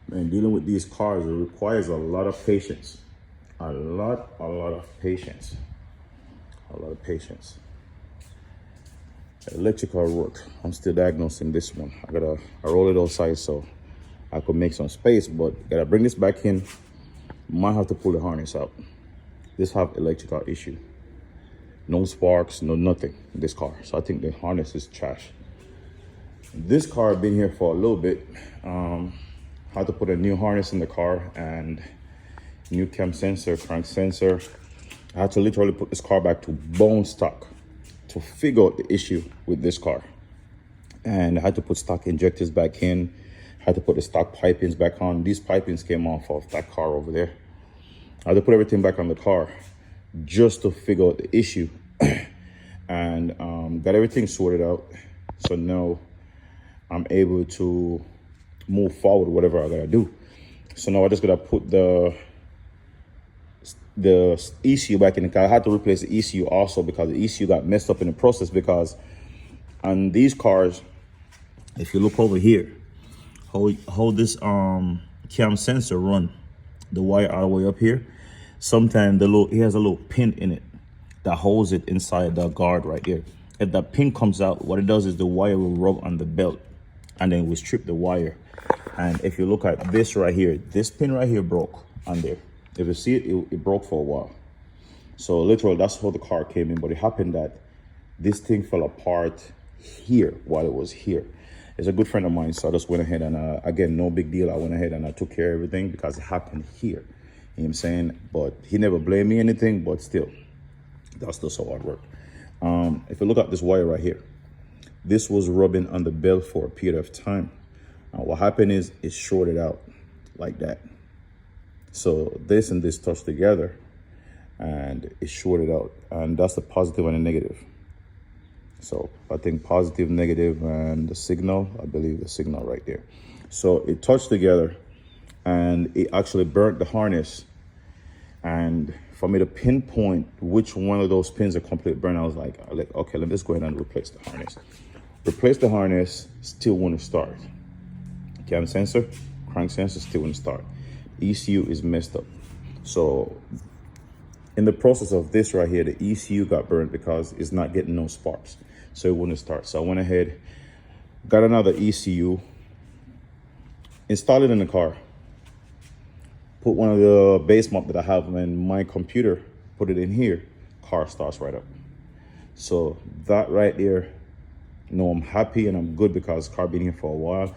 Man, dealing with these cars, it requires a lot of patience. A lot of patience. A lot of patience. Electrical work. I'm still diagnosing this one. I roll it outside so I could make some space, but gotta bring this back in. Might have to pull the harness out. This have electrical issue. No sparks, no nothing in this car. So I think the harness is trash. This car been here for a little bit. Had to put a new harness in the car and new cam sensor, crank sensor. I had to literally put this car back to bone stock to figure out the issue with this car. And I had to put stock injectors back in. Had to put the stock pipings back on. These pipings came off of that car over there. I had to put everything back on the car just to figure out the issue. And got everything sorted out. So now I'm able to move forward, whatever I gotta do. So now I just gotta put the ECU back in the car. I had to replace the ECU also because the ECU got messed up in the process, because on these cars, if you look over here, how this cam sensor run, the wire all the way up here, sometimes it has a little pin in it that holds it inside the guard right there. If that pin comes out, what it does is the wire will rub on the belt and then we strip the wire. And if you look at this right here, this pin right here broke on there. If you see it, it broke for a while. So literally that's how the car came in, but it happened that this thing fell apart here while it was here. It's a good friend of mine, so I just went ahead and, again, no big deal. I went ahead and I took care of everything because it happened here. You know what I'm saying? But he never blamed me anything, but still, that's just how hard work. If you look at this wire right here, this was rubbing on the belt for a period of time. What happened is it shorted out like that. So this and this touched together and it shorted out. And that's the positive and the negative. So I think positive, negative, and the signal, I believe the signal right there. So it touched together and it actually burnt the harness. And for me to pinpoint which one of those pins are completely burned, I was like, okay, let me just go ahead and replace the harness. Replace the harness, still wouldn't start. Cam sensor, crank sensor, still wouldn't start. ECU is messed up. So in the process of this right here, the ECU got burned because it's not getting no sparks. So it wouldn't start. So I went ahead, got another ECU, installed it in the car, put one of the base mount that I have in my computer, put it in here, car starts right up. So that right there, I'm happy and I'm good because car been here for a while.